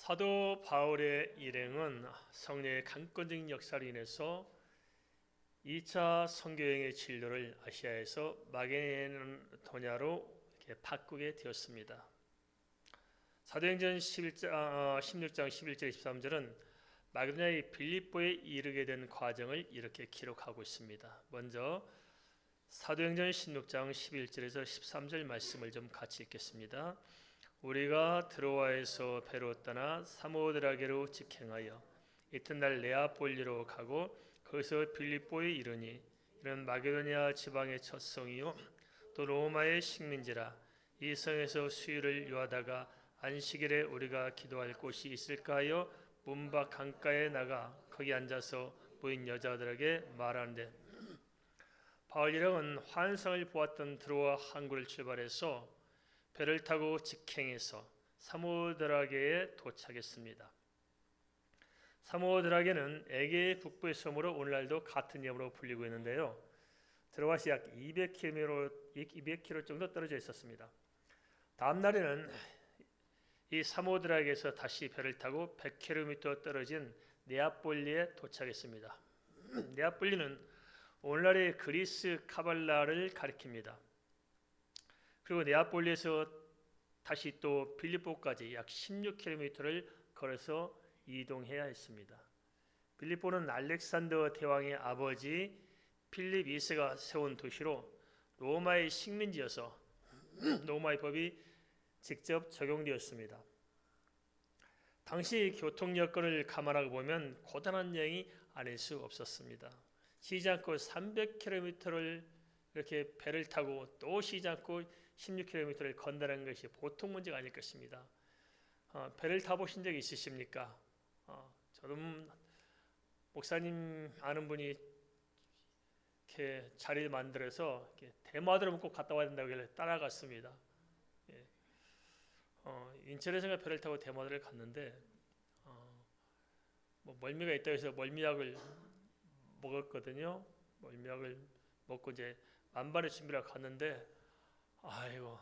사도 바울의 일행은 성령의 강권적인 역사로 인해서 2차 선교행의 진로를 아시아에서 마게도냐로 이렇게 바꾸게 되었습니다. 사도행전 16장 11절 13절은 마게도냐의 빌립보에 이르게 된 과정을 이렇게 기록하고 있습니다. 먼저 사도행전 16장 11절에서 13절 말씀을 좀 같이 읽겠습니다. 우리가 드로아에서 배로 떠나 사모드라게로 직행하여 이튿날 네아폴리로 가고 거기서 빌립보에 이르니 이는 마게도냐 지방의 첫 성이요 또 로마의 식민지라. 이 성에서 수유를 유하다가 안식일에 우리가 기도할 곳이 있을까 하여 문밖 강가에 나가 거기 앉아서 모인 여자들에게 말하는데, 바울 일행은 환상을 보았던 드로아 항구를 출발해서 배를 타고 직행해서 사모드라게에 도착했습니다. 사모드라게는 에게의 북부의 섬으로 오늘날도 같은 이름으로 불리고 있는데요. 드로아시 약 200km 정도 떨어져 있었습니다. 다음 날에는 이 사모드라게에서 다시 배를 타고 100km 떨어진 네아폴리에 도착했습니다. 네아폴리는 오늘날의 그리스 카발라를 가리킵니다. 그리고 네아폴리에서 다시 또 빌립보까지 약 16km를 걸어서 이동해야 했습니다. 빌립보는 알렉산더 대왕의 아버지 필립 2세가 세운 도시로 로마의 식민지여서 로마의 법이 직접 적용되었습니다. 당시 교통 여건을 감안하고 보면 고단한 여행이 아닐 수 없었습니다. 쉬지 않고 300km를 이렇게 배를 타고 또 쉬지 않고 16km를 건너는 것이 보통 문제가 아닐 것입니다. 배를 타보신 적이 있으십니까? 저도 목사님 아는 분이 이렇게 자리를 만들어서 이렇게 대마도를 꼭 갔다 와야 된다고 해서 따라갔습니다. 인천에서 배를 타고 대마도를 갔는데 멀미가 있다고 해서 멀미약을 먹었거든요. 멀미약을 먹고 이제 만반의 준비를 갔는데, 아이고,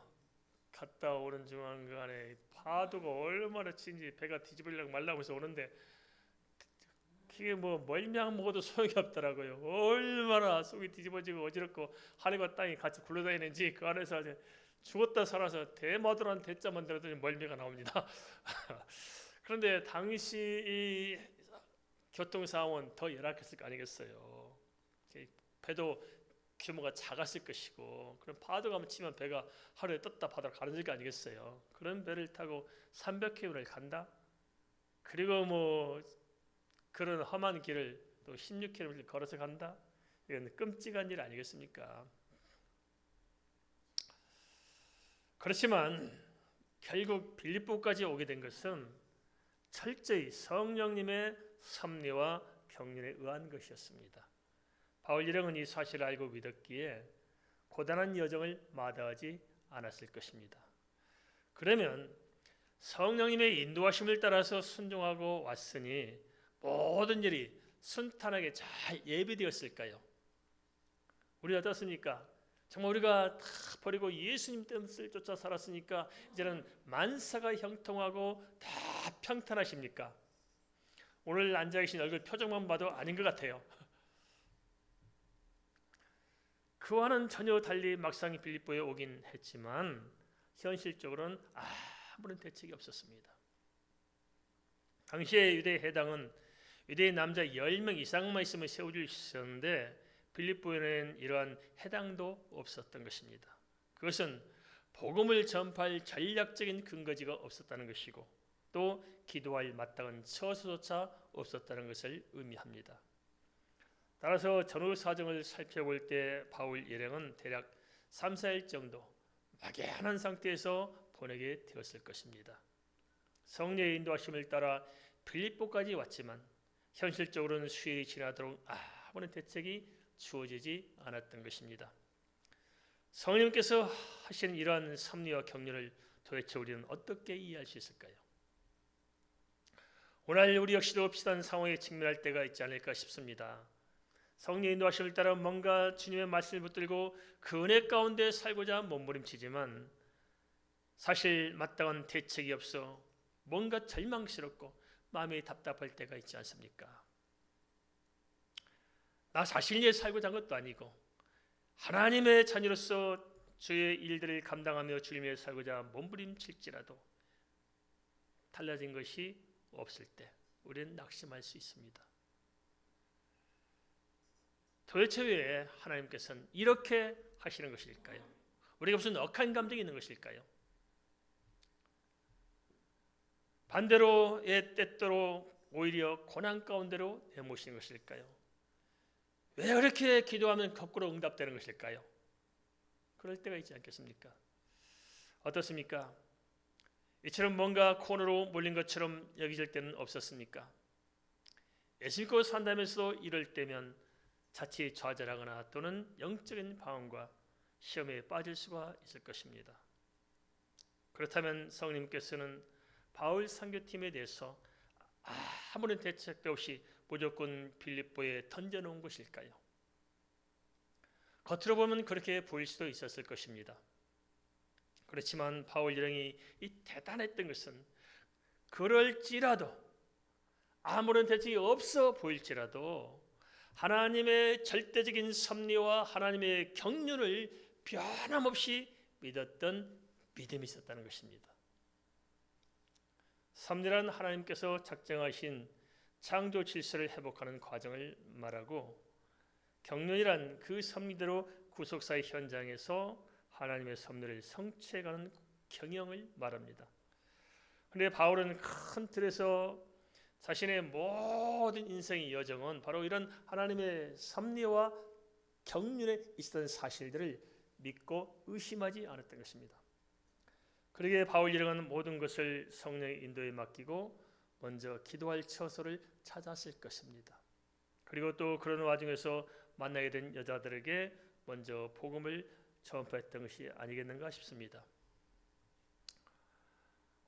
갔다 오는 중간에 파도가 얼마나 치는지 배가 뒤집으려고 말라면서 오는데, 그게 멀미약 먹어도 소용이 없더라고요. 얼마나 속이 뒤집어지고 어지럽고 하늘과 땅이 같이 굴러다니는지 그 안에서 죽었다 살아서 대마도란 대자만 들어도 멀미가 나옵니다. 그런데 당시 이 교통 상황은 더 열악했을 거 아니겠어요. 배도 규모가 작았을 것이고, 그럼 파도가 치면 배가 하루에 떴다 바다로 가라질 거 아니겠어요. 그런 배를 타고 300km를 간다. 그리고 그런 험한 길을 또 16km를 걸어서 간다. 이건 끔찍한 일 아니겠습니까? 그렇지만 결국 빌립보까지 오게 된 것은 철저히 성령님의 섭리와 경륜에 의한 것이었습니다. 바울 일행은 이 사실을 알고 믿었기에 고단한 여정을 마다하지 않았을 것입니다. 그러면 성령님의 인도하심을 따라서 순종하고 왔으니 모든 일이 순탄하게 잘 예비되었을까요? 우리 어떻습니까? 정말 우리가 다 버리고 예수님 뜻을 쫓아 살았으니까 이제는 만사가 형통하고 다 평탄하십니까? 오늘 앉아 계신 얼굴 표정만 봐도 아닌 것 같아요. 그와는 전혀 달리 막상 빌립보에 오긴 했지만 현실적으로는 아무런 대책이 없었습니다. 당시의 유대 해당은 유대인 남자 10명 이상만 있으면 세워줄 수 있었는데 빌립보에는 이러한 해당도 없었던 것입니다. 그것은 복음을 전파할 전략적인 근거지가 없었다는 것이고 또 기도할 마땅한 처소조차 없었다는 것을 의미합니다. 따라서 전후 사정을 살펴볼 때 바울 일행은 대략 3, 4일 정도 막연한 상태에서 보내게 되었을 것입니다. 성령의 인도하심을 따라 빌립보까지 왔지만 현실적으로는 수일이 지나도록 아무런 대책이 주어지지 않았던 것입니다. 성령께서 하시는 이러한 섭리와 경륜을 도대체 우리는 어떻게 이해할 수 있을까요? 오늘 우리 역시도 비슷한 상황에 직면할 때가 있지 않을까 싶습니다. 성령의 인도하심을 따라 뭔가 주님의 말씀을 붙들고 그 은혜 가운데 살고자 몸부림치지만 사실 마땅한 대책이 없어 뭔가 절망스럽고 마음이 답답할 때가 있지 않습니까? 나 자신이 위해 살고자 한 것도 아니고 하나님의 자녀로서 주의 일들을 감당하며 주님 위해 살고자 몸부림칠지라도 달라진 것이 없을 때 우리는 낙심할 수 있습니다. 도대체 왜 하나님께서는 이렇게 하시는 것일까요? 우리가 무슨 억한 감정이 있는 것일까요? 반대로의 때때로 오히려 고난 가운데로 내모시는 것일까요? 왜 그렇게 기도하면 거꾸로 응답되는 것일까요? 그럴 때가 있지 않겠습니까? 어떻습니까? 이처럼 뭔가 코너로 몰린 것처럼 여겨질 때는 없었습니까? 예수 믿고 산다면서도 이럴 때면 자칫 좌절하거나 또는 영적인 방황과 시험에 빠질 수가 있을 것입니다. 그렇다면 성령님께서는 바울 선교팀에 대해서 아무런 대책도 없이 무조건 빌립보에 던져놓은 것일까요? 겉으로 보면 그렇게 보일 수도 있었을 것입니다. 그렇지만 바울 일행이 이 대단했던 것은 그럴지라도 아무런 대책이 없어 보일지라도 하나님의 절대적인 섭리와 하나님의 경륜을 변함없이 믿었던 믿음이 있었다는 것입니다. 섭리란 하나님께서 작정하신 창조 질서를 회복하는 과정을 말하고 경륜이란 그 섭리대로 구속사의 현장에서 하나님의 섭리를 성취해가는 경영을 말합니다. 그런데 바울은 큰 틀에서 자신의 모든 인생의 여정은 바로 이런 하나님의 섭리와 경륜에 있었던 사실들을 믿고 의심하지 않았던 것입니다. 그러기에 바울 일행은 모든 것을 성령의 인도에 맡기고 먼저 기도할 처소를 찾았을 것입니다. 그리고 또 그런 와중에서 만나게 된 여자들에게 먼저 복음을 전파했던 것이 아니겠는가 싶습니다.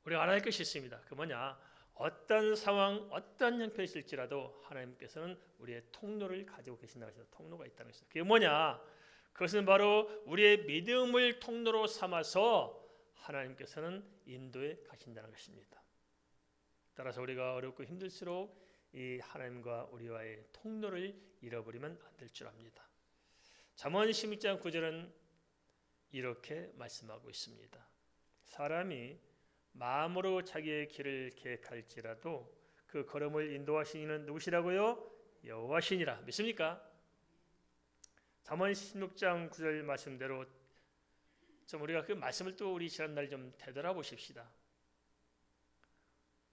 우리가 알아야 할 것이 있습니다. 그 뭐냐? 어떤 상황, 어떤 형편이 있을지라도 하나님께서는 우리의 통로를 가지고 계신다고 해서 통로가 있다는 것입니다. 그게 뭐냐? 그것은 바로 우리의 믿음을 통로로 삼아서 하나님께서는 인도에 가신다는 것입니다. 따라서 우리가 어렵고 힘들수록 이 하나님과 우리와의 통로를 잃어버리면 안 될 줄 압니다. 잠언 16장 9절은 이렇게 말씀하고 있습니다. 사람이 마음으로 자기의 길을 계획할지라도 그 걸음을 인도하시는 이는 누구시라고요? 여호와시니라. 믿습니까? 잠언 16장 9절 말씀대로 좀 우리가 그 말씀을 또 우리 지난날 좀 되돌아보십시다.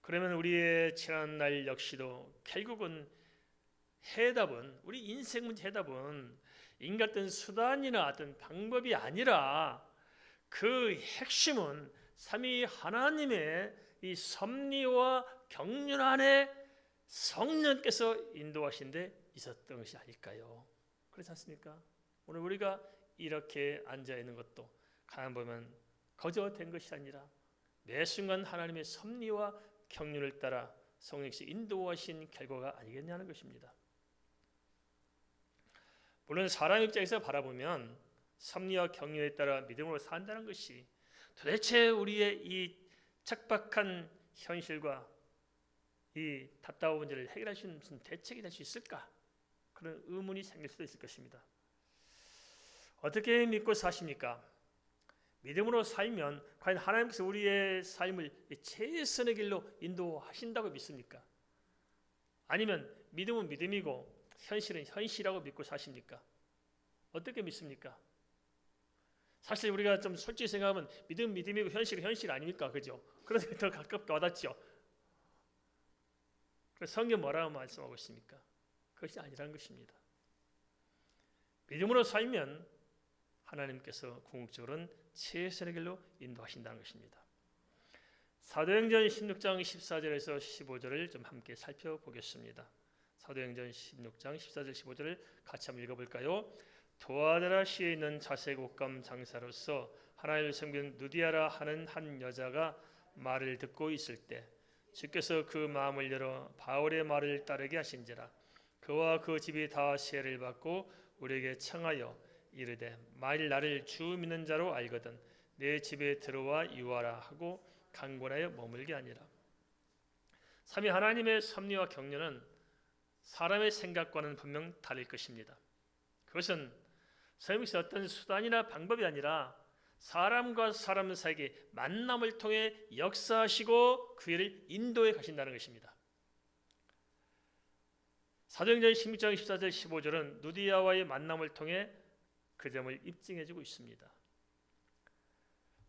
그러면 우리의 지난날 역시도 결국은 해답은 우리 인생 문제 해답은 인간 어떤 수단이나 어떤 방법이 아니라 그 핵심은 삼위 하나님의 이 섭리와 경륜 안에 성령께서 인도하신 데 있었던 것이 아닐까요? 그렇지 않습니까? 오늘 우리가 이렇게 앉아있는 것도 가만 보면 거저된 것이 아니라 매 순간 하나님의 섭리와 경륜을 따라 성령께서 인도하신 결과가 아니겠냐는 것입니다. 물론 사람 입장에서 바라보면 섭리와 경륜에 따라 믿음으로 산다는 것이 도대체 우리의 이 척박한 현실과 이 답답한 문제를 해결할 수 있는 무슨 대책이 될 수 있을까? 그런 의문이 생길 수도 있을 것입니다. 어떻게 믿고 사십니까? 믿음으로 살면 과연 하나님께서 우리의 삶을 최선의 길로 인도하신다고 믿습니까? 아니면 믿음은 믿음이고 현실은 현실이라고 믿고 사십니까? 어떻게 믿습니까? 사실 우리가 좀 솔직히 생각하면 믿음은 믿음이고 현실은 현실 아닙니까? 그죠? 그런데 더 가깝게 와닿죠. 그래서 성경 뭐라고 말씀하고 있습니까? 그것이 아니라는 것입니다. 믿음으로 살면 하나님께서 궁극적으로는 최선의 길로 인도하신다는 것입니다. 사도행전 16장 14절에서 15절을 좀 함께 살펴보겠습니다. 사도행전 16장 14절 15절을 같이 한번 읽어볼까요? 도아드라시에 있는 자색 옷감 장사로서 하나님을 섬기는 누디아라 하는 한 여자가 말을 듣고 있을 때 주께서 그 마음을 열어 바울의 말을 따르게 하신지라. 그와 그 집이 다 세례를 받고 우리에게 청하여 이르되 만일 나를 주 믿는 자로 알거든 내 집에 들어와 유하라 하고 강권하여 머물게 하니라. 삼위 하나님의 섭리와 격려는 사람의 생각과는 분명 다를 것입니다. 그것은 서밋이 어떤 수단이나 방법이 아니라 사람과 사람 사이의 만남을 통해 역사하시고 그 일을 인도해 가신다는 것입니다. 사도행전 16장 14절 15절은 누디아와의 만남을 통해 그 점을 입증해주고 있습니다.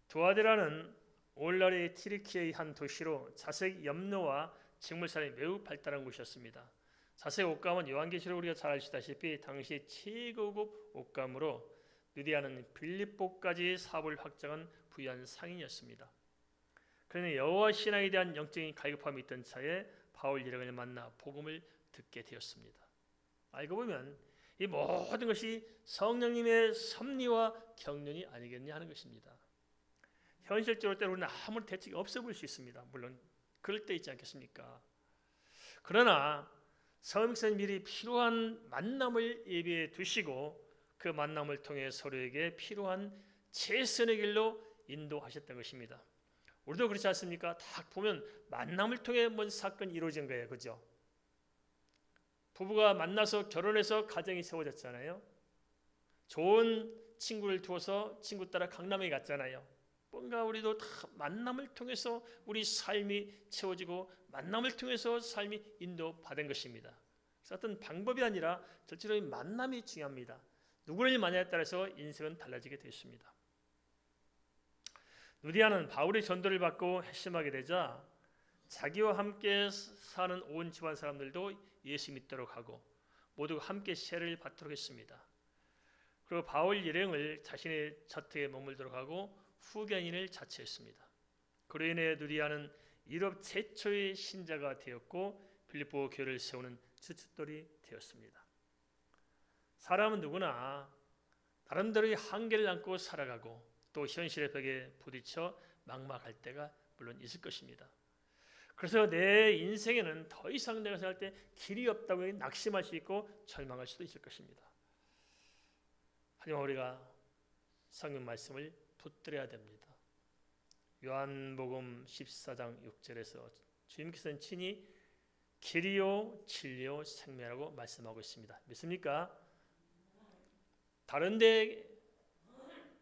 두아데라는 오늘날의 튀르키예의 한 도시로 자색 염료와 직물산이 매우 발달한 곳이었습니다. 자색 옷감은 요한계시록 우리가 잘 아시다시피 당시 최고급 옷감으로 누디아는 빌립보까지 사업을 확장한 부유한 상인이었습니다. 그러나 여호와 신앙에 대한 영적인 갈급함이 있던 차에 바울 일행을 만나 복음을 듣게 되었습니다. 알고 보면 이 모든 것이 성령님의 섭리와 경륜이 아니겠냐 하는 것입니다. 현실적으로 때로는 아무런 대책이 없어 보일 수 있습니다. 물론 그럴 때 있지 않겠습니까? 그러나 성령께서는 미리 필요한 만남을 예비해 두시고 그 만남을 통해 서로에게 필요한 최선의 길로 인도하셨던 것입니다. 우리도 그렇지 않습니까? 딱 보면 만남을 통해 뭔 사건이 이루어진 거예요. 그죠? 부부가 만나서 결혼해서 가정이 세워졌잖아요. 좋은 친구를 두어서 친구 따라 강남에 갔잖아요. 뭔가 우리도 다 만남을 통해서 우리 삶이 채워지고 만남을 통해서 삶이 인도받은 것입니다. 그래서 어떤 방법이 아니라 절대로 만남이 중요합니다. 누구를 만나에 따라서 인생은 달라지게 되었습니다. 누디아는 바울의 전도를 받고 회심하게 되자 자기와 함께 사는 온 집안 사람들도 예수 믿도록 하고 모두 함께 세례를 받도록 했습니다. 그리고 바울 일행을 자신의 저택에 머물도록 하고 후견인을 자처했습니다. 그로 인해 누디아는 유럽 최초의 신자가 되었고 빌립보 교회를 세우는 주춧돌이 되었습니다. 사람은 누구나 나름대로의 한계를 안고 살아가고 또 현실의 벽에 부딪혀 막막할 때가 물론 있을 것입니다. 그래서 내 인생에는 더 이상 내가 생각할 때 길이 없다고 낙심할 수 있고 절망할 수도 있을 것입니다. 하지만 우리가 성경 말씀을 붙들어야 됩니다. 요한복음 14장 6절에서 주님께서는 친히 길이요 진리요 생명이라고 말씀하고 있습니다. 믿습니까? 다른 데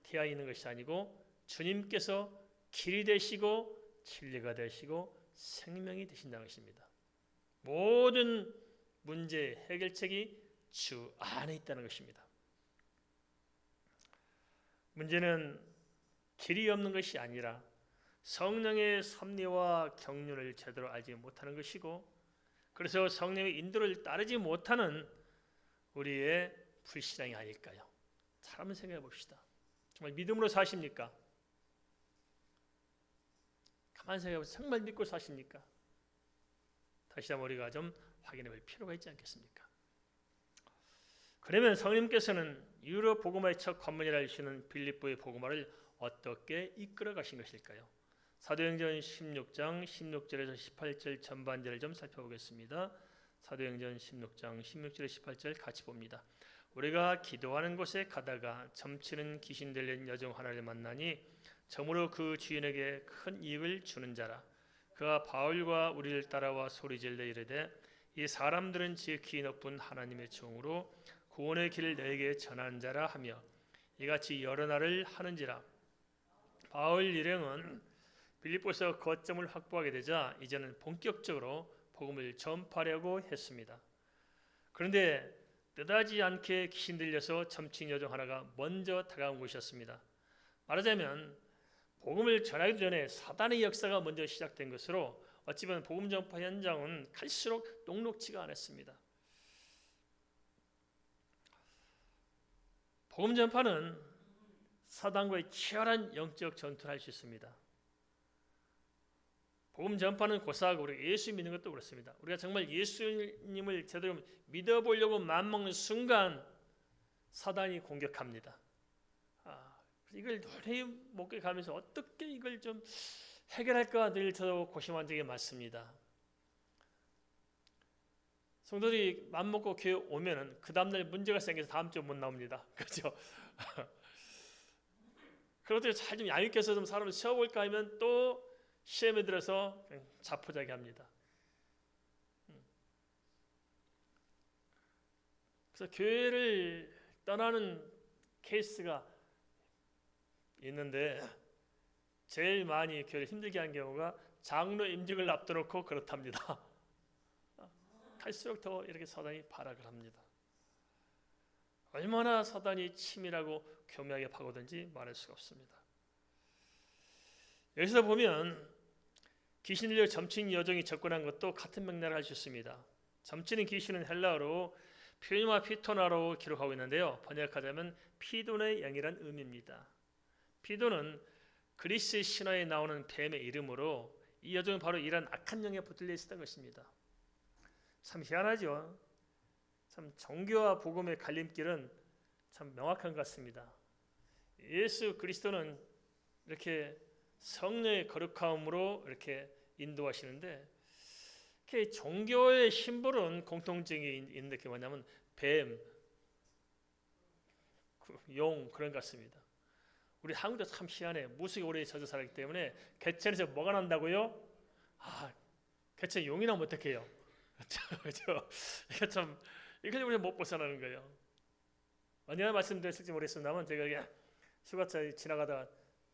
되어 있는 것이 아니고 주님께서 길이 되시고 진리가 되시고 생명이 되신다는 것입니다. 모든 문제 해결책이 주 안에 있다는 것입니다. 문제는 길이 없는 것이 아니라 성령의 섭리와 경륜을 제대로 알지 못하는 것이고 그래서 성령의 인도를 따르지 못하는 우리의 불신앙이 아닐까요? 잘 한번 생각해 봅시다. 정말 믿음으로 사십니까? 가만히 생각해 보세요. 정말 믿고 사십니까? 다시 한번 우리가 좀 확인해 볼 필요가 있지 않겠습니까? 그러면 성령님께서는 유럽 복음화의 첫 관문이라 하시는 빌립보의 복음화를 어떻게 이끌어 가신 것일까요? 사도행전 16장 16절에서 18절 전반절을 좀 살펴보겠습니다. 사도행전 16장 16절에서 18절 같이 봅니다. 우리가 기도하는 곳에 가다가 점치는 귀신 들린 여종 하나를 만나니 점으로 그 주인에게 큰 이익을 주는 자라. 그가 바울과 우리를 따라와 소리질러 이르되 이 사람들은 지극히 높은 하나님의 종으로 구원의 길을 너에게 전한 자라 하며 이같이 여러 날을 하는지라. 바울 일행은 빌립보에서 거점을 확보하게 되자 이제는 본격적으로 복음을 전파하려고 했습니다. 그런데 뜻하지 않게 귀신 들려서 점친 여종 하나가 먼저 다가온 것이었습니다. 말하자면 복음을 전하기 전에 사단의 역사가 먼저 시작된 것으로 어찌 보면 복음 전파 현장은 갈수록 녹록지가 않았습니다. 복음 전파는 사단과의 치열한 영적 전투를 할 수 있습니다. 복음 전파는 고사하고 우리가 예수 믿는 것도 그렇습니다. 우리가 정말 예수님을 제대로 믿어보려고 마음먹는 순간 사단이 공격합니다. 이걸 도저히 못 가면서 어떻게 이걸 좀 해결할까 늘 저도 고심한 적이 많습니다. 성도들이 마음먹고 교회 오면은 그 다음날 문제가 생겨서 다음 주에 못 나옵니다. 그렇죠? 그럴 때 잘 좀 야유께서 좀 사람을 세워볼까 하면 또 시험에 들어서 자포자기합니다. 그래서 교회를 떠나는 케이스가 있는데 제일 많이 교회를 힘들게 하는 경우가 장로 임직을 앞둬놓고 그렇답니다. 갈수록 더 이렇게 사단이 발악을 합니다. 얼마나 사단이 치밀하고 교묘하게 파고든지 말할 수가 없습니다. 여기서 보면 귀신 들려 점친 여종이 접근한 것도 같은 맥락을 할 수 있습니다. 점치는 귀신은 헬라어로 퓨니마 피토나로 기록하고 있는데요. 번역하자면 피돈의 영이란 의미입니다. 피돈은 그리스 신화에 나오는 뱀의 이름으로 이 여종은 바로 이런 악한 영에 붙들려 있었던 것입니다. 참 희한하죠. 참 종교와 복음의 갈림길은 참 명확한 것 같습니다. 예수 그리스도는 이렇게 성령의 거룩함으로 이렇게 인도하시는데 이렇게 종교의 심볼은 공통점이 있는데 그게 뭐냐면 뱀, 용 그런 것 같습니다. 우리 한국도 참 희한해. 무속에 오래 젖어 살았기 때문에 개천에서 뭐가 난다고요? 개천 용이 나면 어떡해요? 이게 우리가 못 벗어나는 거예요. 언제나 말씀드렸을지 모르겠습니다만 제가 휴가차 지나가다가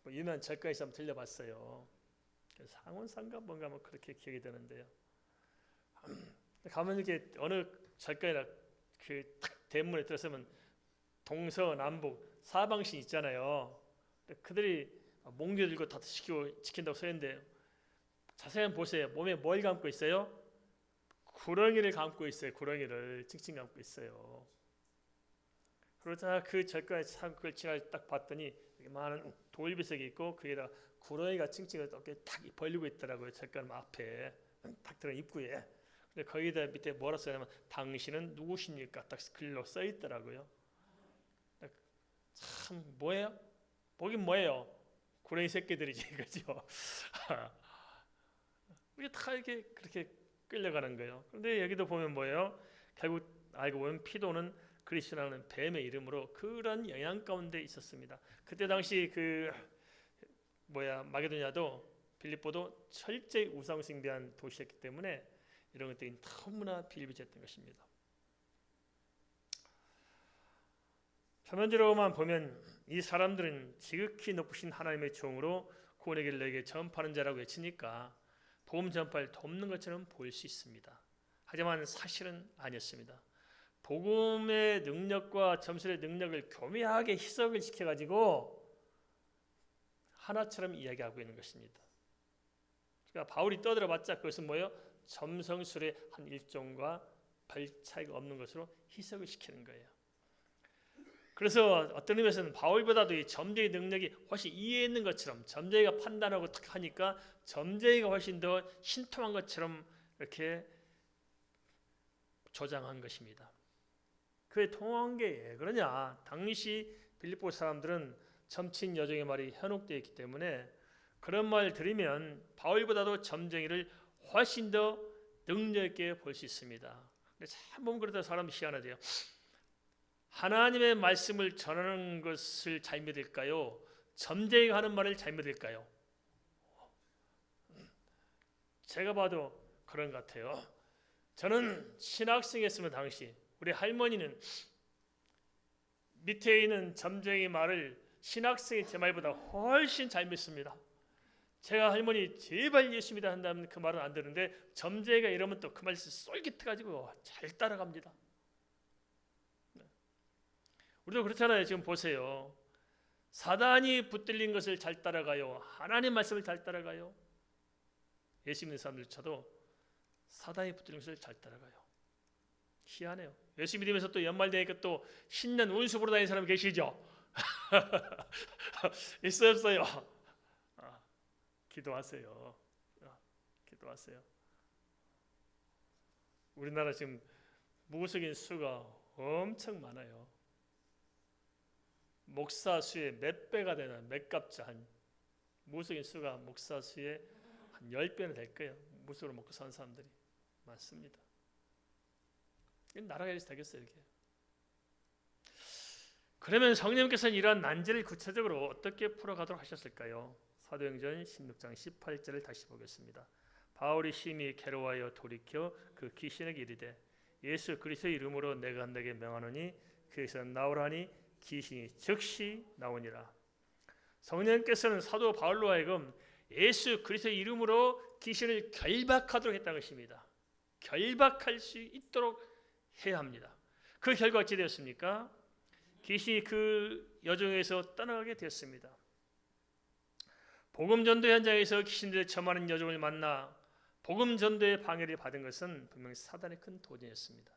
유명한 절가에서 한번 들려봤어요. 상원상가 뭔가 뭐 그렇게 기억이 되는데요. 가면 이렇게 어느 절가에나 그 대문에 들어서면 동서남북 사방신 있잖아요. 그들이 몽규 들고 다 지킨다고 써 있는데 자세히 한번 보세요. 몸에 뭘 감고 있어요? 구렁이를 감고 있어요. 구렁이를 칭칭 감고 있어요. 그러자 그 절가에 그걸 지나갈 딱 봤더니 많은 돌비석이 있고 그게다 구렁이가 칭칭을 이렇게 탁 벌리고 있더라고요. 절가 앞에 탁 들어간 입구에. 근데 거기다 밑에 뭐라 써냐면 당신은 누구십니까? 딱 글로 써 있더라고요. 참 뭐예요? 보긴 뭐예요? 구렁이 새끼들이지, 그죠? 이게 다 이렇게 그렇게 끌려가는 거예요. 그런데 여기도 보면 뭐예요? 결국 알고 보면 피도는 그리스도라는 뱀의 이름으로 그런 영향 가운데 있었습니다. 그때 당시 마게도냐도 빌립보도 철저히 우상숭배한 도시였기 때문에 이런 것들이 너무나 비일비재했던 것입니다. 표면적으로만 보면 이 사람들은 지극히 높으신 하나님의 종으로 구원의 길을 너에게 전파하는 자라고 외치니까 복음 전파를 돕는 것처럼 보일 수 있습니다. 하지만 사실은 아니었습니다. 복음의 능력과 점술의 능력을 교묘하게 희석을 시켜가지고 하나처럼 이야기하고 있는 것입니다. 그러니까 바울이 떠들어봤자 그것은 뭐예요? 점성술의 한 일종과 별 차이가 없는 것으로 희석을 시키는 거예요. 그래서 어떤 의미에서는 바울보다도 이 점쟁이 능력이 훨씬 이해 있는 것처럼 점쟁이가 판단하고 딱 하니까 점쟁이가 훨씬 더 신통한 것처럼 이렇게 조장한 것입니다. 그게 통한 게 왜 그러냐? 당시 빌립보 사람들은 점친 여종의 말이 현혹되어 있기 때문에 그런 말 들으면 바울보다도 점쟁이를 훨씬 더 능력 있게 볼 수 있습니다. 참 보면 그러다 사람이 희한하대요. 하나님의 말씀을 전하는 것을 잘 믿을까요? 점쟁이가 하는 말을 잘 믿을까요? 제가 봐도 그런 것 같아요. 저는 신학생이었으면 당시 우리 할머니는 밑에 있는 점쟁이 말을 신학생이 제 말보다 훨씬 잘 믿습니다. 제가 할머니 제발 예수 믿어 한다면 그 말은 안 되는데 점쟁이가 이러면 또 그 말씀 쏠깃해가지고 잘 따라갑니다. 우리도 그렇잖아요. 지금 보세요. 사단이 붙들린 것을 잘 따라가요? 하나님 말씀을 잘 따라가요? 예수 믿는 사람들조차도 사단이 붙들린 것을 잘 따라가요. 희한해요. 예수 믿으면서 또 연말 되니까 또 신년 운수 보러 다니는 사람 계시죠? 있어요 없어요? 기도하세요. 기도하세요. 우리나라 지금 무속인 수가 엄청 많아요. 목사 수의 몇 배가 되는 몇 값자 한 무속인 수가 목사 수의 한 10배는 될 거예요. 무속으로 먹고 사는 사람들이 많습니다. 나라가 이래서 되겠어요, 이렇게. 그러면 성령께서는 이러한 난제를 구체적으로 어떻게 풀어가도록 하셨을까요? 사도행전 16장 18절을 다시 보겠습니다. 바울이 심히 괴로워하여 돌이켜 그 귀신에게 이르되 예수 그리스도의 이름으로 내가 너에게 명하노니 그에서 나오라니 귀신이 즉시 나오니라. 성령께서는 사도 바울로 하여금 예수 그리스도의 이름으로 귀신을 결박하도록 했다는 것입니다. 결박할 수 있도록 해야 합니다. 그 결과 어찌 되었습니까? 귀신이 그 여종에서 떠나가게 되었습니다. 복음 전도 현장에서 귀신들의 점하는 여종을 만나 복음 전도의 방해를 받은 것은 분명히 사단의 큰 도전이었습니다.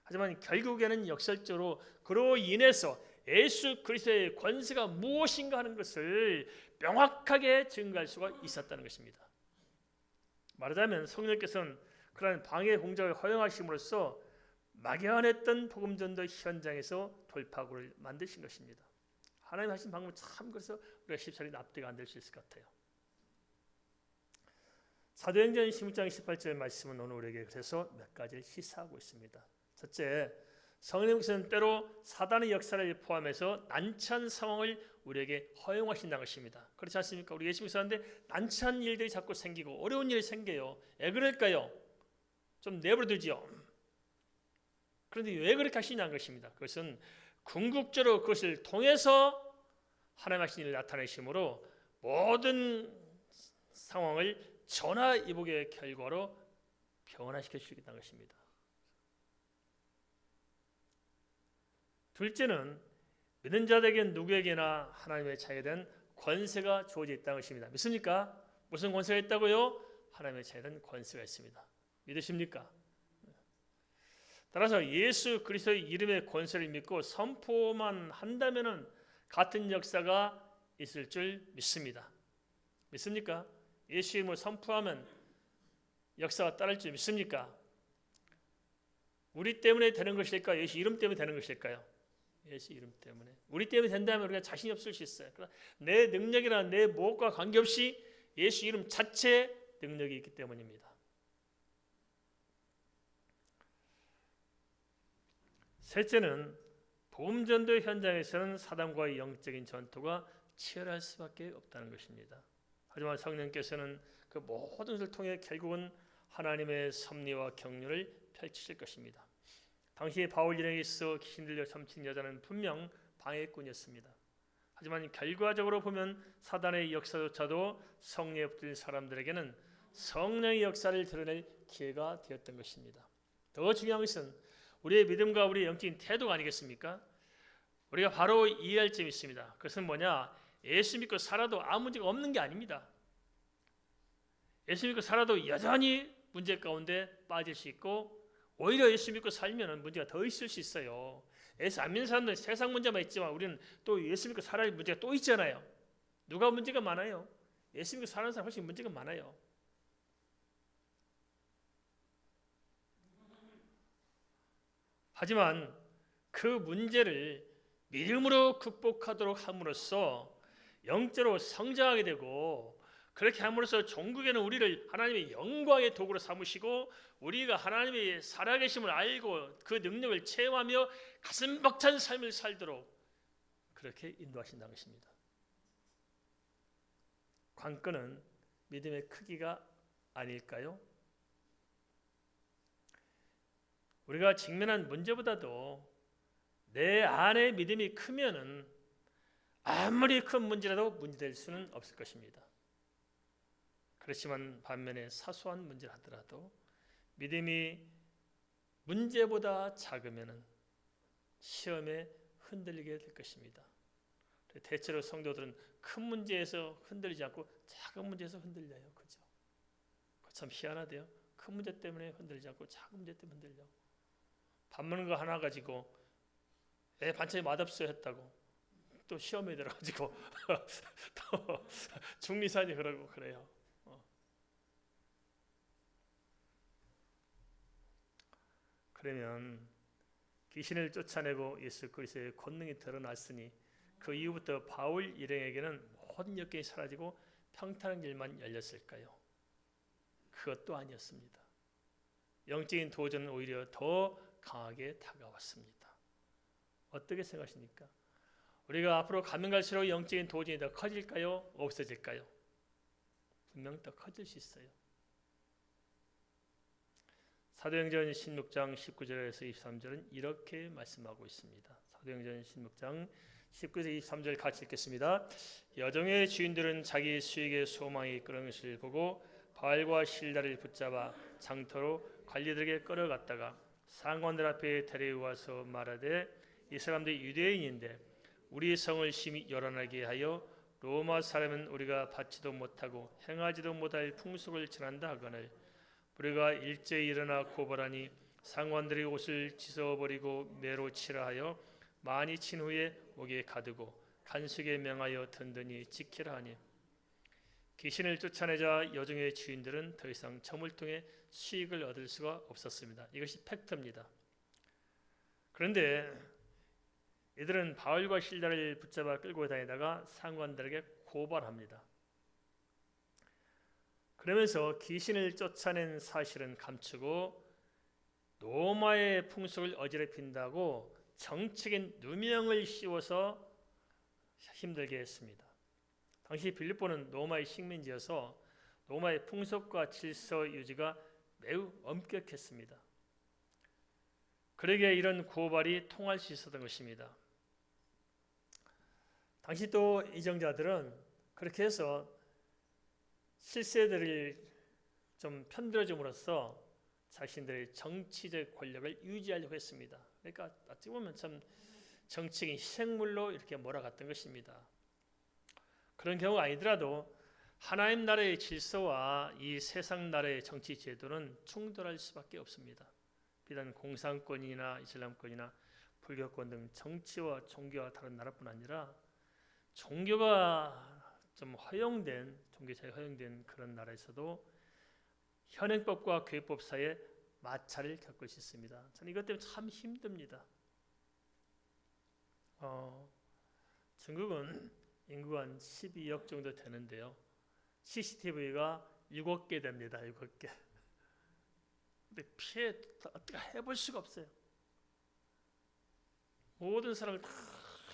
하지만 결국에는 역설적으로 그로 인해서 예수 그리스도의 권세가 무엇인가 하는 것을 명확하게 증거할 수가 있었다는 것입니다. 말하자면 성령께서는 그러한 방해 공작을 허용하심으로써 막연했던 복음 전도 현장에서 돌파구를 만드신 것입니다. 하나님 하신 방법은 참 그래서 우리가 쉽사리 납득이 안 될 수 있을 것 같아요. 사도행전 16장 18절 말씀은 오늘 우리에게 그래서 몇 가지를 시사하고 있습니다. 첫째, 성령께서는 때로 사단의 역사를 포함해서 난처한 상황을 우리에게 허용하신다는 것입니다. 그렇지 않습니까? 우리 예수 믿는 사람인데 난처한 일들이 자꾸 생기고 어려운 일이 생겨요. 왜 그럴까요? 좀 내버려두지요. 그런데 왜 그렇게 하시냐는 것입니다. 그것은 궁극적으로 그것을 통해서 하나님 하신 일을 나타내심으로 모든 상황을 전화위복의 결과로 변화시켜 주시겠다는 것입니다. 둘째는 믿는 자들에게 누구에게나 하나님의 자유에 대한 권세가 주어져 있다는 것입니다. 믿습니까? 무슨 권세가 있다고요? 하나님의 자유에 대한 권세가 있습니다. 믿으십니까? 따라서 예수 그리스도의 이름의 권세를 믿고 선포만 한다면 같은 역사가 있을 줄 믿습니다. 믿습니까? 예수 이름을 선포하면 역사가 따를 줄 믿습니까? 우리 때문에 되는 것일까요? 예수 이름 때문에 되는 것일까요? 예수 이름 때문에. 우리 때문에 된다면 우리가 자신이 없을 수 있어요. 내 능력이나 내 무엇과 관계없이 예수 이름 자체에 능력이 있기 때문입니다. 셋째는 복음 전도 현장에서는 사단과의 영적인 전투가 치열할 수밖에 없다는 것입니다. 하지만 성령께서는 그 모든 것을 통해 결국은 하나님의 섭리와 경륜을 펼치실 것입니다. 당시 바울 일행에 있어 귀신 들려 섬친 여자는 분명 방해꾼이었습니다. 하지만 결과적으로 보면 사단의 역사조차도 성령에 붙들린 사람들에게는 성령의 역사를 드러낼 기회가 되었던 것입니다. 더 중요한 것은 우리의 믿음과 우리의 영적인 태도가 아니겠습니까? 우리가 바로 이해할 점이 있습니다. 그것은 뭐냐? 예수 믿고 살아도 아무 문제가 없는 게 아닙니다. 예수 믿고 살아도 여전히 문제 가운데 빠질 수 있고 오히려 예수 믿고 살면 문제가 더 있을 수 있어요. 예수 안 믿는 사람들은 세상 문제만 있지만 우리는 또 예수 믿고 살아야 할 문제가 또 있잖아요. 누가 문제가 많아요? 예수 믿고 사는 사람 훨씬 문제가 많아요. 하지만 그 문제를 믿음으로 극복하도록 함으로써 영적으로 성장하게 되고 그렇게 함으로써 종국에는 우리를 하나님의 영광의 도구로 삼으시고 우리가 하나님의 살아계심을 알고 그 능력을 체험하며 가슴 벅찬 삶을 살도록 그렇게 인도하신다는 것입니다. 관건은 믿음의 크기가 아닐까요? 우리가 직면한 문제보다도 내 안에 믿음이 크면은 아무리 큰 문제라도 문제될 수는 없을 것입니다. 그렇지만 반면에 사소한 문제를 하더라도 믿음이 문제보다 작으면은 시험에 흔들리게 될 것입니다. 대체로 성도들은 큰 문제에서 흔들리지 않고 작은 문제에서 흔들려요. 그죠? 참 희한하대요. 큰 문제 때문에 흔들리지 않고 작은 문제 때문에 흔들려. 밥 먹는 거 하나 가지고 애 반찬이 맛없어 했다고 또 시험에 들어가지고 또 중리산이 그러고 그래요. 그러면 귀신을 쫓아내고 예수 그리스도의 권능이 드러났으니 그 이후부터 바울 일행에게는 모든 역경이 사라지고 평탄한 길만 열렸을까요? 그것도 아니었습니다. 영적인 도전은 오히려 더 강하게 다가왔습니다. 어떻게 생각하십니까? 우리가 앞으로 가면 갈수록 영적인 도전이 더 커질까요? 없어질까요? 분명 더 커질 수 있어요. 사도행전 16장 19절에서 23절은 이렇게 말씀하고 있습니다. 사도행전 16장 19절에서 23절 같이 읽겠습니다. 여종의 주인들은 자기 수익의 소망이 끄는 것을 보고 바울과 실라를 붙잡아 장터로 관리들에게 끌어갔다가 상관들 앞에 데려와서 말하되 이 사람들이 유대인인데 우리 성을 심히 요란하게 하여 로마 사람은 우리가 받지도 못하고 행하지도 못할 풍속을 전한다 하거늘 우리가 일제히 일어나 고발하니 상관들이 옷을 찢어버리고 매로 치라 하여 많이 친 후에 목에 가두고 간수에게 명하여 든든히 지키라 하니 귀신을 쫓아내자 여종의 주인들은 더 이상 점을 통해 수익을 얻을 수가 없었습니다. 이것이 팩트입니다. 그런데 이들은 바울과 실라를 붙잡아 끌고 다니다가 상관들에게 고발합니다. 그러면서 귀신을 쫓아낸 사실은 감추고 로마의 풍속을 어지럽힌다고 정치적인 누명을 씌워서 힘들게 했습니다. 당시 빌립보는 로마의 식민지여서 로마의 풍속과 질서 유지가 매우 엄격했습니다. 그러기에 이런 고발이 통할 수 있었던 것입니다. 당시 또 이정자들은 그렇게 해서 실세들을 좀 편들어줌으로써 자신들의 정치적 권력을 유지하려고 했습니다. 그러니까 어찌 보면 참 정치적인 희생물로 이렇게 몰아갔던 것입니다. 그런 경우가 아니더라도 하나님 나라의 질서와 이 세상 나라의 정치 제도는 충돌할 수밖에 없습니다. 비단 공산권이나 이슬람권이나 불교권 등 정치와 종교와 다른 나라뿐 아니라 종교가 좀 허용된 종교 자유 허용된 그런 나라에서도 현행법과 교회법 사이에 마찰을 겪을 수 있습니다. 저는 이것 때문에 참 힘듭니다. 중국은 인구가 한 12억 정도 되는데요. CCTV가 7개 됩니다. 7개. 근데 피해 어떻게 해볼 수가 없어요. 모든 사람을 다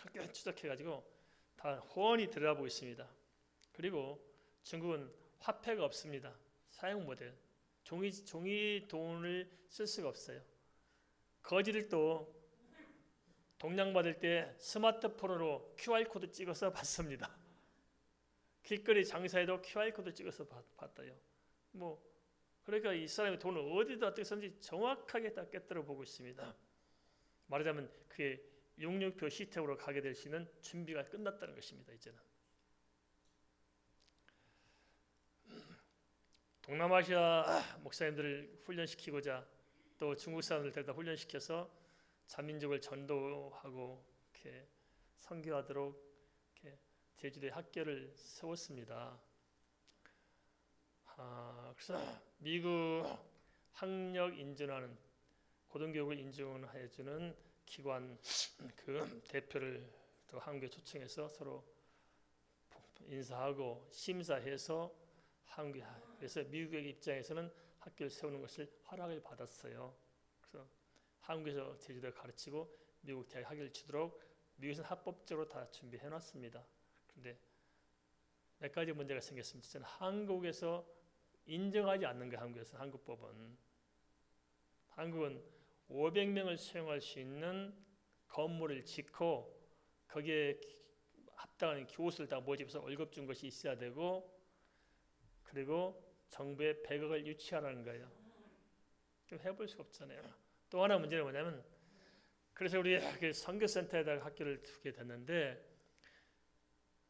함께 추적해가지고 다 훤히 들여다보고 있습니다. 그리고 중국은 화폐가 없습니다. 사용 못해요. 종이 돈을 쓸 수가 없어요. 거지를 또 동양 받을 때 스마트폰으로 QR코드 찍어서 받습니다. 길거리 장사에도 QR코드 찍어서 받아요. 그러니까 이 사람이 돈을 어디다 어떻게 썼는지 정확하게 다 꿰뚫어 보고 있습니다. 말하자면 그게 666표 시스템으로 가게 될 수 있는 준비가 끝났다는 것입니다. 이제는. 동남아시아 목사님들을 훈련시키고자 또 중국 사람들 데려다 훈련시켜서 자민족을 전도하고 이렇게 선교하도록 이렇게 제주도에 학교를 세웠습니다. 그래서 미국 학력 인증하는 고등교육을 인증해주는 기관 그 대표를 또 한국에 초청해서 서로 인사하고 심사해서 그래서 미국의 입장에서는 학교를 세우는 것을 허락을 받았어요. 그래서 한국에서 제주도에 가르치고 미국 대학 학위를 주도록 미국에서는 합법적으로 다 준비해놨습니다. 그런데 몇 가지 문제가 생겼습니다. 저는 한국에서 인정하지 않는 게 한국에서 한국법은 한국은 500명을 수용할 수 있는 건물을 짓고 거기에 합당한 교수를 다 모집해서 월급 준 것이 있어야 되고 그리고 정부에 100억을 유치하라는 거예요. 좀 해볼 수가 없잖아요. 또 하나 문제는 뭐냐면 그래서 우리 선교센터에다가 학교를 두게 됐는데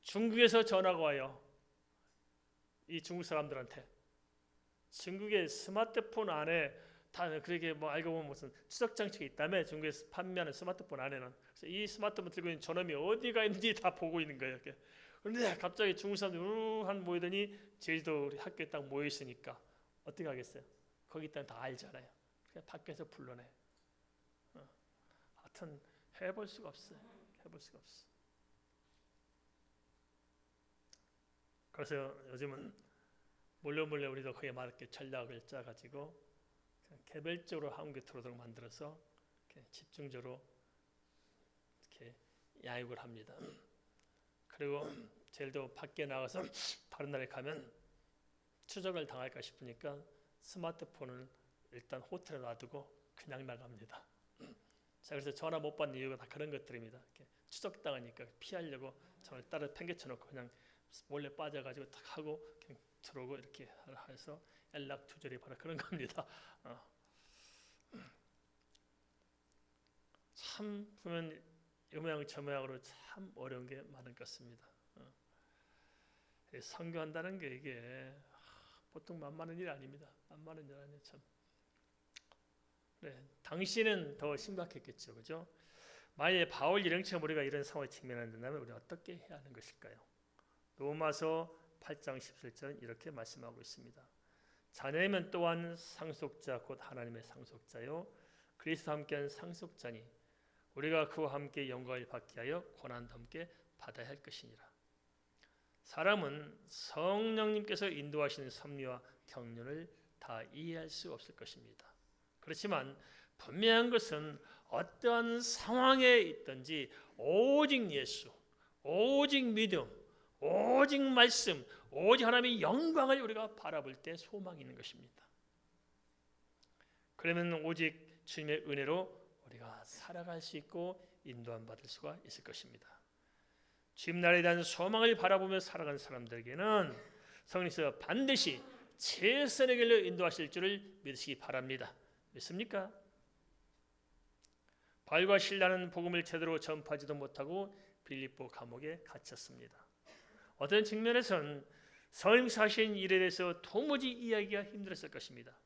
중국에서 전화가 와요. 이 중국 사람들한테 중국의 스마트폰 안에 다 그렇게 알고 보면 무슨 추적 장치가 있다며 중국에서 판매하는 스마트폰 안에는 그래서 이 스마트폰 들고 있는 저놈이 어디가 있는지 다 보고 있는 거예요. 이렇게. 그런데 갑자기 중국 사람들이 한 모이더니 제주도 우리 학교에 딱 모여 있으니까 어떻게 하겠어요? 거기 있다는 다 알잖아요. 그냥 밖에서 불러내. 하여튼 해볼 수가 없어요. 해볼 수가 없어. 그래서 요즘은 몰래 우리도 거기에 맞게 전략을 짜가지고 개별적으로 한국에 들어오도록 만들어서 이렇게 집중적으로 이렇게 야육을 합니다. 그리고 제일도 밖에 나가서 다른 나라에 가면 추적을 당할까 싶으니까 스마트폰을 일단 호텔에 놔두고 그냥 나갑니다. 자, 그래서 전화 못 받는 이유가 다 그런 것들입니다. 이렇게 추적당하니까 피하려고 전화를 따로 팽개쳐놓고 그냥 몰래 빠져가지고 딱 하고 그냥 들어오고 이렇게 해서 연락 두절이 바로 그런 겁니다. 참 보면 이 모양 저 모양으로 참 어려운 게 많은 것 같습니다. 선교한다는 게 이게 보통 만만한 일 아닙니다. 만만한 일 아니에요. 참. 네, 당시는 더 심각했겠죠, 그죠? 만약에 바울 일행처럼 우리가 이런 상황에 직면한다면 우리 어떻게 해야 하는 것일까요? 로마서 8장 17절 이렇게 말씀하고 있습니다. 자녀이면 또한 상속자 곧 하나님의 상속자요 그리스도와 함께한 상속자니 우리가 그와 함께 영광을 받게 하여 고난도 함께 받아야 할 것이니라. 사람은 성령님께서 인도하시는 섭리와 경륜을 다 이해할 수 없을 것입니다. 그렇지만 분명한 것은 어떠한 상황에 있든지 오직 예수, 오직 믿음, 오직 말씀, 오직 하나님의 영광을 우리가 바라볼 때 소망이 있는 것입니다. 그러면 오직 주님의 은혜로 우리가 살아갈 수 있고 인도함 받을 수가 있을 것입니다. 주님 나라에 대한 소망을 바라보며 살아가는 사람들에게는 성령께서 반드시 최선의 길로 인도하실 줄을 믿으시기 바랍니다. 믿습니까? 바울과 실라는 복음을 제대로 전파하지도 못하고 빌립보 감옥에 갇혔습니다. 어떤 측면에서는 성령께서 하신 일에 대해서 도무지 이해하기가 힘들었을 것입니다.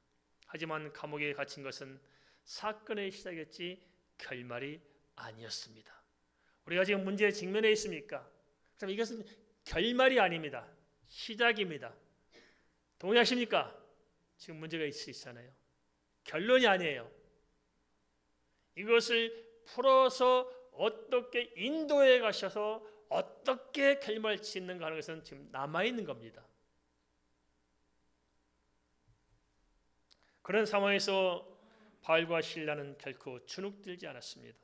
하지만 감옥에 갇힌 것은 사건의 시작이었지 결말이 아니었습니다. 우리가 지금 문제에 직면해 있습니까? 그럼 이것은 결말이 아닙니다. 시작입니다. 동의하십니까? 지금 문제가 있잖아요. 결론이 아니에요. 이것을 풀어서 어떻게 인도해 가셔서 어떻게 결말을 짓는가 하는 것은 지금 남아있는 겁니다. 그런 상황에서 바울과 실라는 결코 주눅들지 않았습니다.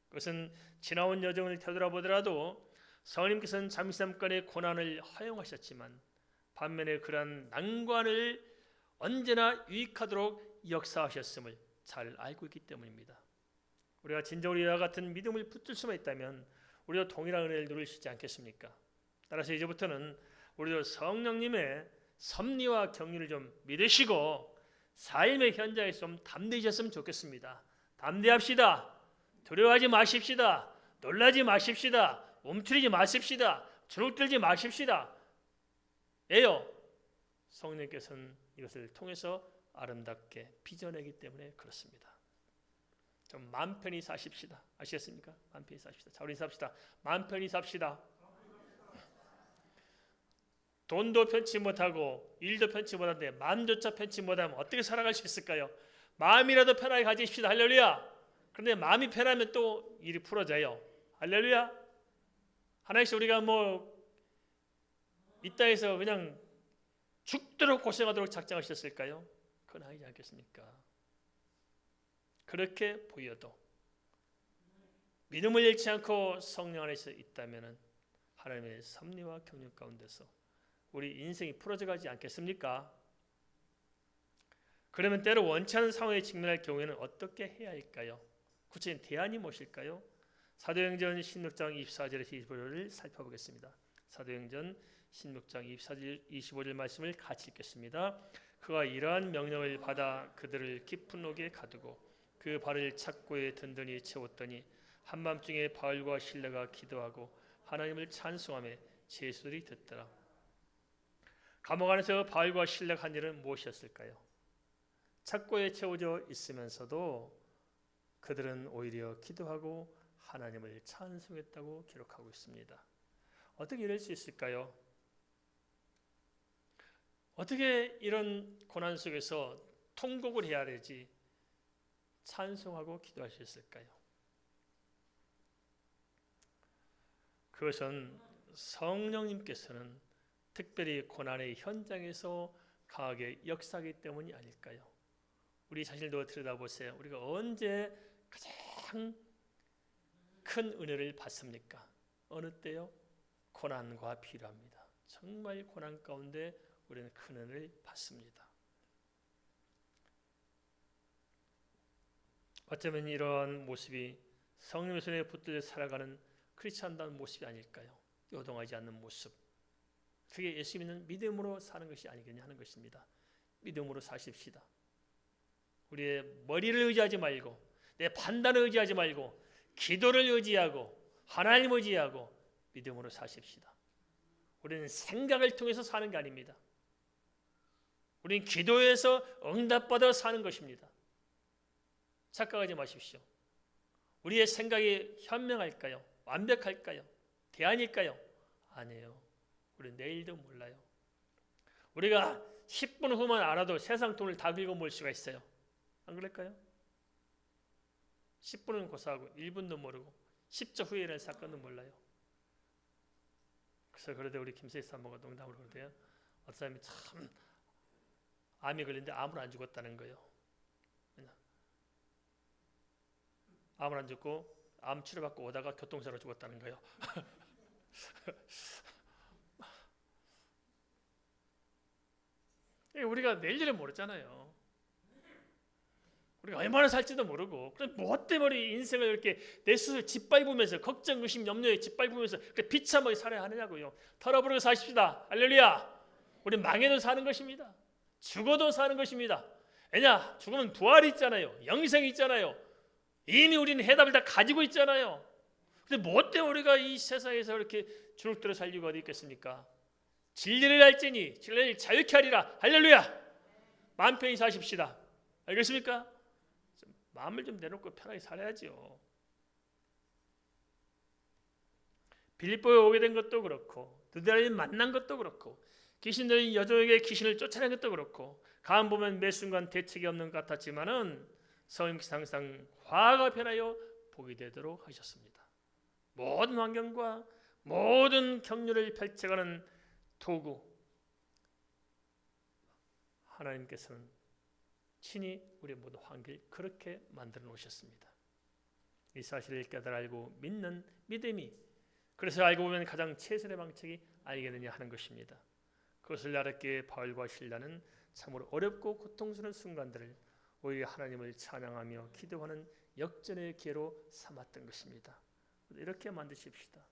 그것은 지나온 여정을 되돌아보더라도 성령님께서는 잠시잠깐의 고난을 허용하셨지만 반면에 그러한 난관을 언제나 유익하도록 역사하셨음을 잘 알고 있기 때문입니다. 우리가 진정으로 이와 같은 믿음을 붙들 수만 있다면 우리도 동일한 은혜를 누릴 수 있지 않겠습니까? 따라서 이제부터는 우리도 성령님의 섭리와 경륜을 좀 믿으시고 삶의 현장에서 좀 담대해졌으면 좋겠습니다. 담대합시다. 두려워하지 마십시다. 놀라지 마십시다. 움츠리지 마십시다. 주눅들지 마십시다. 예요. 성령께서는 이것을 통해서 아름답게 빚어내기 때문에 그렇습니다. 좀 마음 편히 사십시다. 아시겠습니까? 마음 편히 삽시다. 자, 우리 삽시다. 마음 편히 삽시다. 돈도 편치 못하고 일도 편치 못하는데 마음조차 편치 못하면 어떻게 살아갈 수 있을까요? 마음이라도 편하게 가지십시다. 할렐루야. 그런데 마음이 편하면 또 일이 풀어져요. 할렐루야. 하나님께서 우리가 이 땅에서 그냥 죽도록 고생하도록 작정하셨을까요? 그건 아니지 않겠습니까? 그렇게 보여도 믿음을 잃지 않고 성령 안에서 있다면 하나님의 섭리와 경륜 가운데서 우리 인생이 풀어져 가지 않겠습니까? 그러면 때로 원치 않은 상황에 직면할 경우에는 어떻게 해야 할까요? 구체적인 대안이 무엇일까요? 사도행전 16장 24절에서 25절을 살펴보겠습니다. 사도행전 16장 24절 25절 말씀을 같이 읽겠습니다. 그가 이러한 명령을 받아 그들을 깊은 옥에 가두고 그 발을 착고에 든든히 채웠더니 한밤중에 바울과 실라가 기도하고 하나님을 찬송하며 제수들이 듣더라. 감옥 안에서 바울과 실라가 한 일은 무엇이었을까요? 착고에 채워져 있으면서도 그들은 오히려 기도하고 하나님을 찬송했다고 기록하고 있습니다. 어떻게 이럴 수 있을까요? 어떻게 이런 고난 속에서 통곡을 해야 되지 찬송하고 기도할 수 있을까요? 그것은 성령님께서는 특별히 고난의 현장에서 강하게 역사하기 때문이 아닐까요? 우리 자신도 들여다보세요. 우리가 언제 가장 큰 은혜를 받습니까? 어느 때요? 고난과 필요합니다. 정말 고난 가운데 우리는 큰 은혜를 받습니다. 어쩌면 이러한 모습이 성령의 손에 붙들려 살아가는 크리스찬다운 모습이 아닐까요? 요동하지 않는 모습. 그게 예수 믿는 믿음으로 사는 것이 아니겠냐 하는 것입니다. 믿음으로 사십시다. 우리의 머리를 의지하지 말고, 내 판단을 의지하지 말고, 기도를 의지하고, 하나님을 의지하고 믿음으로 사십시다. 우리는 생각을 통해서 사는 게 아닙니다. 우리는 기도에서 응답받아 사는 것입니다. 착각하지 마십시오. 우리의 생각이 현명할까요? 완벽할까요? 대안일까요? 아니에요. 우리 내일도 몰라요. 우리가 10분 후만 알아도 세상 돈을 다 긁어모을 수가 있어요. 안 그럴까요? 10분은 고사하고 1분도 모르고 10초 후에 일어날 사건도 몰라요. 그래서 그러다 우리 김세희 사모가 농담으로 그러대요. 어떤 사람이 참 암이 걸렸는데 암을 안 죽었다는 거예요. 암을 안 죽고 암 치료받고 오다가 교통사고로 죽었다는 거예요. 우리가 내일을 모르잖아요. 우리가 얼마나 살지도 모르고, 그럼 뭐 때문에 인생을 이렇게 내 스스로 짓밟으면서 걱정, 의심, 염려에 짓밟으면서 비참하게 살아야 하느냐고요. 털어버리고 사십시다. 할렐루야. 우리 망해도 사는 것입니다. 죽어도 사는 것입니다. 왜냐? 죽으면 부활이 있잖아요. 영생이 있잖아요. 이미 우리는 해답을 다 가지고 있잖아요. 근데 뭐 때문에 우리가 이 세상에서 이렇게 주눅들어 살리고 어디 있겠습니까? 진리를 알지니 진리를 자유케 하리라. 할렐루야. 마음 편히 사십시다. 알겠습니까? 마음을 좀 내놓고 편하게 살아야죠. 빌립보에 오게 된 것도 그렇고, 드디어 만난 것도 그렇고, 귀신 들린 여종에게 귀신을 쫓아낸 것도 그렇고, 가만 보면 매 순간 대책이 없는 것 같았지만은 성령께서 항상 화가 변하여 복이 되도록 하셨습니다. 모든 환경과 모든 경륜을 펼쳐가는 도구, 하나님께서는 친히 우리 모두 환경을 그렇게 만들어 놓으셨습니다. 이 사실을 깨달아 알고 믿는 믿음이, 그래서 알고 보면 가장 최선의 방책이 알겠느냐 하는 것입니다. 그것을 알았기에 바울과 실라는 참으로 어렵고 고통스러운 순간들을 오히려 하나님을 찬양하며 기도하는 역전의 기회로 삼았던 것입니다. 이렇게 만드십시다.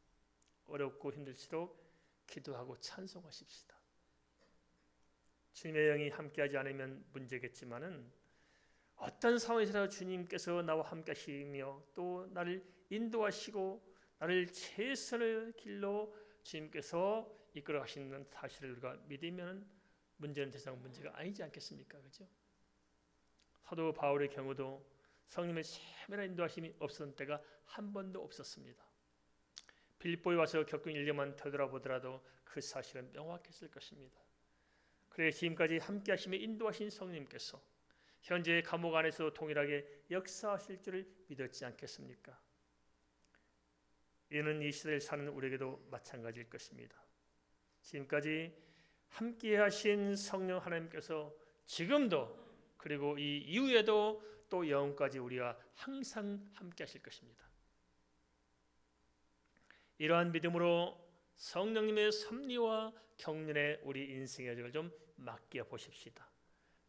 어렵고 힘들수록 기도하고 찬송하십시다. 주님의 영이 함께하지 않으면 문제겠지만은 어떤 상황에서라도 주님께서 나와 함께하시며 또 나를 인도하시고 나를 최선의 길로 주님께서 이끌어 가시는 사실을 우리가 믿으면 문제는 더 이상 문제가 아니지 않겠습니까? 그렇죠? 사도 바울의 경우도 성령의 세밀한 인도하심이 없었던 때가 한 번도 없었습니다. 빌립보에 와서 겪은 일념만 되돌아보더라도 그 사실은 명확했을 것입니다. 그래 지금까지 함께 하시며 인도하신 성령님께서 현재 감옥 안에서 동일하게 역사하실 줄을 믿었지 않겠습니까? 이는 이 시대를 사는 우리에게도 마찬가지일 것입니다. 지금까지 함께 하신 성령 하나님께서 지금도 그리고 이 이후에도 또 영원까지 우리와 항상 함께 하실 것입니다. 이러한 믿음으로 성령님의 섭리와 경륜에 우리 인생의 여정을 좀 맡겨 보십시다.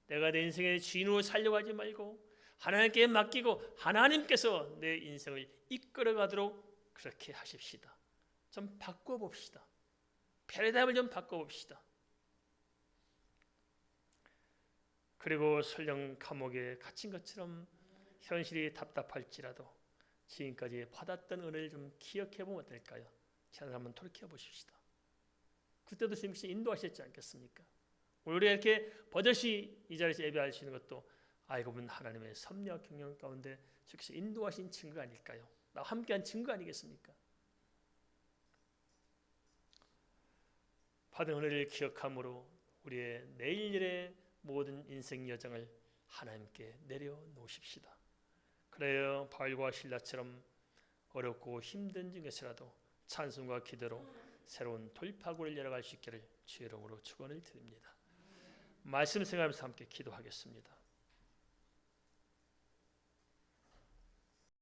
내가 내 인생의 주인으로 살려고 하지 말고 하나님께 맡기고 하나님께서 내 인생을 이끌어가도록 그렇게 하십시다. 좀 바꿔봅시다. 패러다임을 좀 바꿔봅시다. 그리고 설령 감옥에 갇힌 것처럼 현실이 답답할지라도 지금까지 받았던 은혜를 좀 기억해보면 어떨까요? 지난 한번 돌이켜보십시다. 그때도 주님께서 인도하셨지 않겠습니까? 우리가 이렇게 버젓이 이 자리에서 예배할 수 있는 것도 알고 보면 하나님의 섭리와 경영 가운데 주께서 인도하신 증거 아닐까요? 나와 함께한 증거 아니겠습니까? 받은 은혜를 기억함으로 우리의 내일일의 모든 인생 여정을 하나님께 내려놓으십시다. 그래야 바울과 실라처럼 어렵고 힘든 중에서라도 찬송과 기도로 새로운 돌파구를 열어갈 수 있기를 주의 이름으로 축원을 드립니다. 말씀 생각하면서 함께 기도하겠습니다.